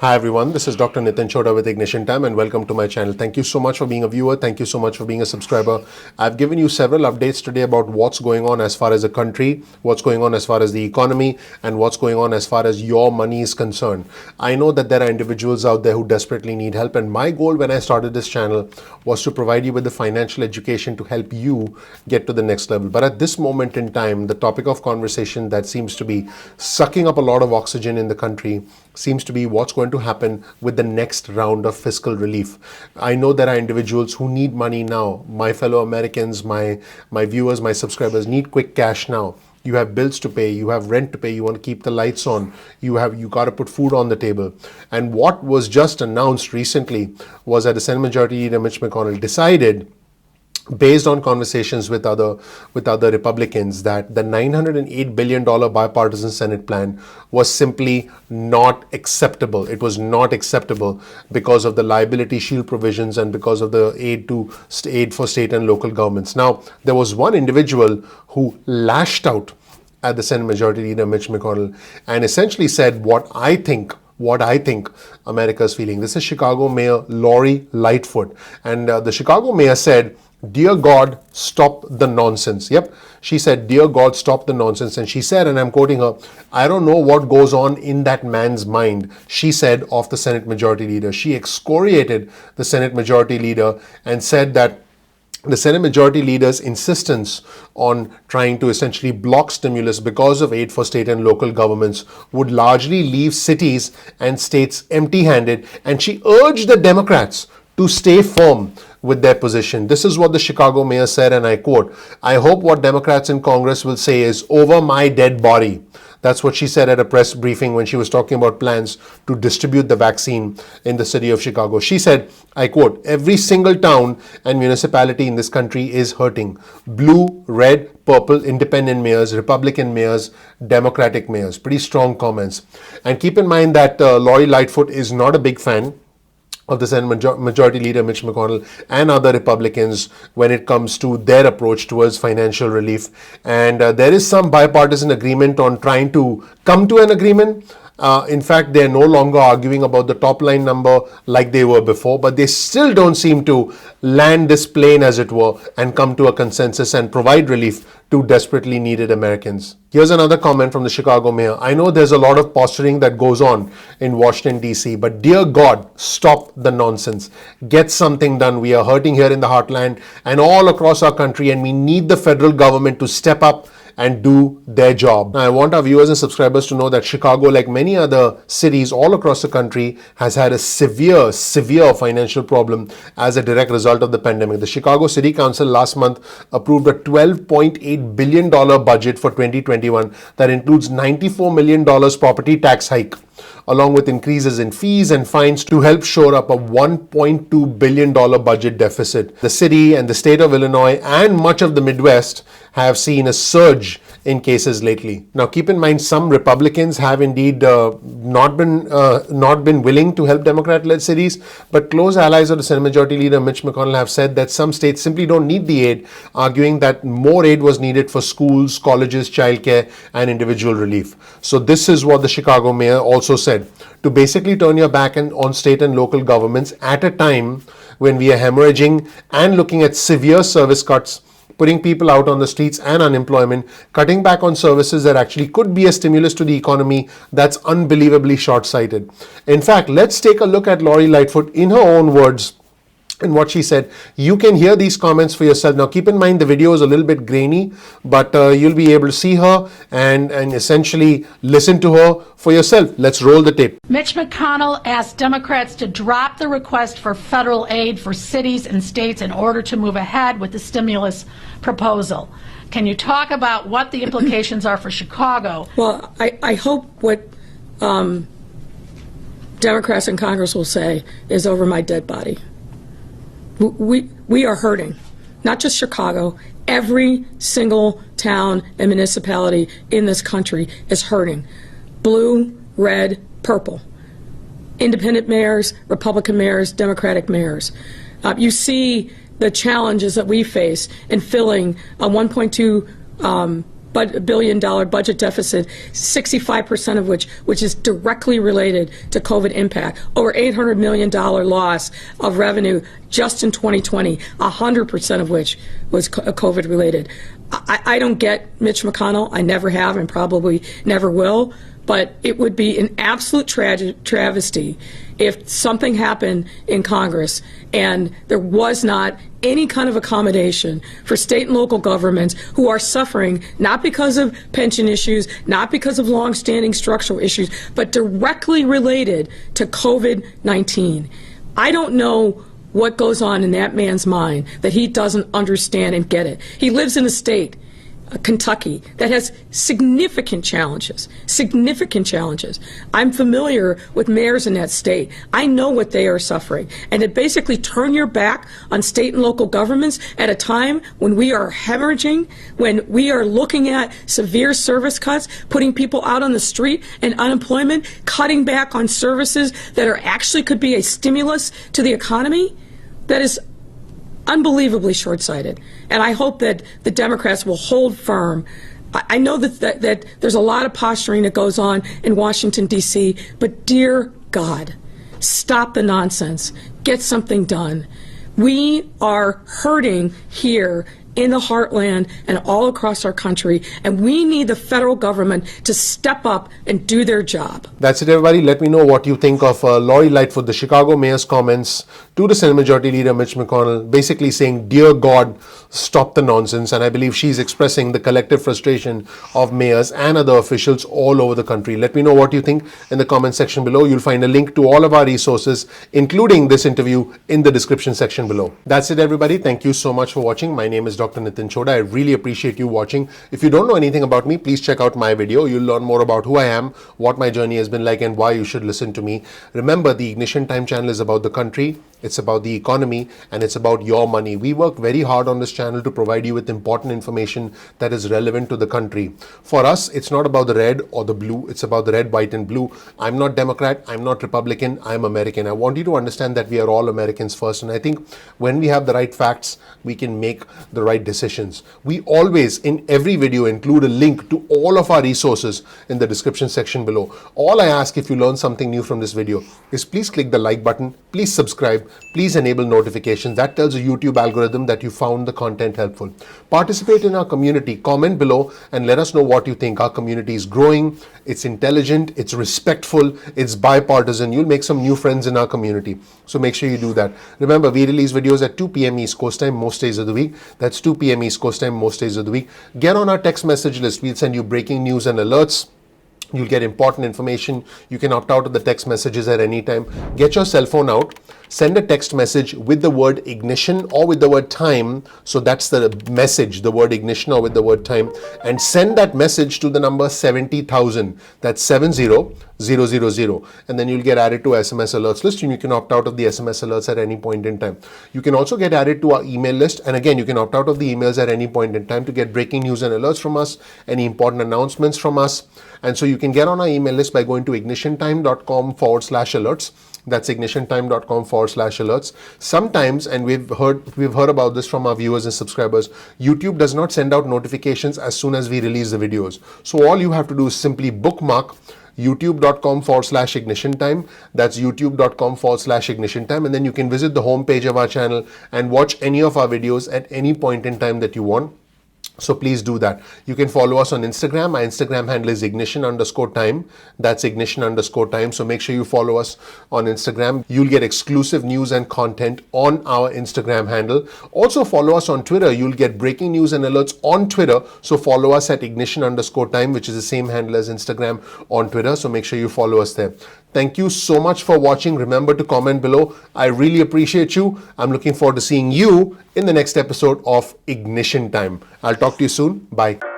Hi everyone, this is Dr. Nitin Chhoda with Ignition Time and welcome to my channel. Thank you so much for being a viewer. Thank you so much for being a subscriber. I've given you several updates today about what's going on as far as the country, what's going on as far as the economy, and what's going on as far as your money is concerned. I know that there are individuals out there who desperately need help, and my goal when I started this channel was to provide you with the financial education to help you get to the next level. But at this moment in time, the topic of conversation that seems to be sucking up a lot of oxygen in the country seems to be what's going to happen with the next round of fiscal relief. I know there are individuals who need money now. My fellow Americans, my viewers, my subscribers need quick cash now. You have bills to pay, you have rent to pay, you want to keep the lights on, you got to put food on the table. And what was just announced recently was that the Senate Majority Leader Mitch McConnell decided, based on conversations with other Republicans, that the $908 billion bipartisan Senate plan was simply not acceptable. It was not acceptable because of the liability shield provisions and because of the aid for state and local governments. Now, there was one individual who lashed out at the Senate Majority Leader Mitch McConnell and essentially said what I think America is feeling. This is Chicago Mayor Lori Lightfoot. And the Chicago mayor said, "Dear God, stop the nonsense." Yep, she said, "Dear God, stop the nonsense." And she said, and I'm quoting her, "I don't know what goes on in that man's mind," she said of the Senate Majority Leader. She excoriated the Senate Majority Leader and said that the Senate Majority Leader's insistence on trying to essentially block stimulus because of aid for state and local governments would largely leave cities and states empty-handed. And she urged the Democrats to stay firm with their position. This is what the Chicago mayor said, and I quote, "I hope what Democrats in Congress will say is over my dead body." That's what she said at a press briefing when she was talking about plans to distribute the vaccine in the city of Chicago. She said, I quote, "Every single town and municipality in this country is hurting. Blue, red, purple, independent mayors, Republican mayors, Democratic mayors." Pretty strong comments. And keep in mind that Lori Lightfoot is not a big fan of the Senate Majority Leader Mitch McConnell and other Republicans when it comes to their approach towards financial relief. And there is some bipartisan agreement on trying to come to an agreement. In fact, they're no longer arguing about the top line number like they were before, but they still don't seem to land this plane, as it were, and come to a consensus and provide relief to desperately needed Americans. Here's another comment from the Chicago mayor. "I know there's a lot of posturing that goes on in Washington, D.C., but dear God, stop the nonsense. Get something done. We are hurting here in the heartland and all across our country, and we need the federal government to step up and do their job." Now, I want our viewers and subscribers to know that Chicago, like many other cities all across the country, has had a severe financial problem as a direct result of the pandemic. The Chicago City Council last month approved a $12.8 billion budget for 2021 that includes $94 million property tax hike, along with increases in fees and fines to help shore up a $1.2 billion budget deficit. The city and the state of Illinois and much of the Midwest have seen a surge in cases lately. Now, keep in mind, some Republicans have indeed not been willing to help Democrat-led cities, but close allies of the Senate Majority Leader Mitch McConnell have said that some states simply don't need the aid, arguing that more aid was needed for schools, colleges, childcare, and individual relief. So this is what the Chicago mayor also said: to basically turn your back on state and local governments at a time when we are hemorrhaging and looking at severe service cuts, putting people out on the streets and unemployment, cutting back on services that actually could be a stimulus to the economy, that's unbelievably short-sighted. In fact, let's take a look at Lori Lightfoot in her own words and what she said. You can hear these comments for yourself. Now, keep in mind the video is a little bit grainy, but you'll be able to see her and essentially listen to her for yourself. Let's roll the tape. Mitch McConnell asked Democrats to drop the request for federal aid for cities and states in order to move ahead with the stimulus proposal. Can you talk about what the implications are for Chicago? Well, I hope what Democrats in Congress will say is over my dead body. We are hurting, not just Chicago. Every single town and municipality in this country is hurting. Blue, red, purple. Independent mayors, Republican mayors, Democratic mayors. You see the challenges that we face in filling a $1.2 billion budget deficit, 65% of which is directly related to COVID impact, over $800 million loss of revenue just in 2020, 100% of which was COVID related. I don't get Mitch McConnell. I never have and probably never will. But it would be an absolute travesty if something happened in Congress and there was not any kind of accommodation for state and local governments who are suffering not because of pension issues, not because of longstanding structural issues, but directly related to COVID-19. I don't know what goes on in that man's mind that he doesn't understand and get it. He lives in a state, Kentucky, that has significant challenges. I'm familiar with mayors in that state. I know what they are suffering. And to basically turn your back on state and local governments at a time when we are hemorrhaging, when we are looking at severe service cuts, putting people out on the street and unemployment, cutting back on services that are actually could be a stimulus to the economy, that is unbelievably short-sighted. And I hope that the Democrats will hold firm. I know that there's a lot of posturing that goes on in Washington, D.C., but dear God, stop the nonsense. Get something done. We are hurting here in the heartland and all across our country, and we need the federal government to step up and do their job. That's it, everybody. Let me know what you think of Lori Lightfoot, the Chicago mayor's comments to the Senate Majority Leader Mitch McConnell, basically saying, dear God, stop the nonsense. And I believe she's expressing the collective frustration of mayors and other officials all over the country. Let me know what you think in the comment section below. You'll find a link to all of our resources, including this interview, in the description section below. That's it, everybody. Thank you so much for watching. My name is Dr. Nitin Chhoda. I really appreciate you watching. If you don't know anything about me, please check out my video. You'll learn more about who I am, what my journey has been like, and why you should listen to me. Remember, the Ignition Time channel is about the country, it's about the economy, and it's about your money. We work very hard on this channel to provide you with important information that is relevant to the country. For us, it's not about the red or the blue, it's about the red, white, and blue. I'm not Democrat, I'm not Republican, I'm American. I want you to understand that we are all Americans first, and I think when we have the right facts, we can make the right decisions. We always, in every video, include a link to all of our resources in the description section below. All I ask, if you learn something new from this video, is please click the like button, please subscribe, please enable notifications. That tells the YouTube algorithm that you found the content helpful. Participate in our community, comment below, and let us know what you think. Our community is growing, it's intelligent, it's respectful, it's bipartisan. You'll make some new friends in our community. So make sure you do that. Remember, we release videos at 2 p.m. East Coast time most days of the week. That's 2 p.m. East Coast time most days of the week. Get on our text message list. We'll send you breaking news and alerts. You'll get important information. You can opt out of the text messages at any time. Get your cell phone out. Send a text message with the word ignition or with the word time. So that's the message, the word ignition or with the word time. And send that message to the number 70,000. That's 70000. And then you'll get added to SMS alerts list, and you can opt out of the SMS alerts at any point in time. You can also get added to our email list. And again, you can opt out of the emails at any point in time to get breaking news and alerts from us, any important announcements from us. And so you can get on our email list by going to ignitiontime.com/alerts. That's ignitiontime.com/alerts. Sometimes, and we've heard about this from our viewers and subscribers, YouTube does not send out notifications as soon as we release the videos. So all you have to do is simply bookmark youtube.com/ignitiontime. That's youtube.com/ignitiontime. And then you can visit the homepage of our channel and watch any of our videos at any point in time that you want. So please do that. You can follow us on Instagram. My Instagram handle is ignition_time. That's ignition_time. So make sure you follow us on Instagram. You'll get exclusive news and content on our Instagram handle. Also follow us on Twitter. You'll get breaking news and alerts on Twitter. So follow us at ignition_time, which is the same handle as Instagram on Twitter. So make sure you follow us there. Thank you so much for watching. Remember to comment below. I really appreciate you. I'm looking forward to seeing you in the next episode of Ignition Time. I'll talk to you soon. Bye.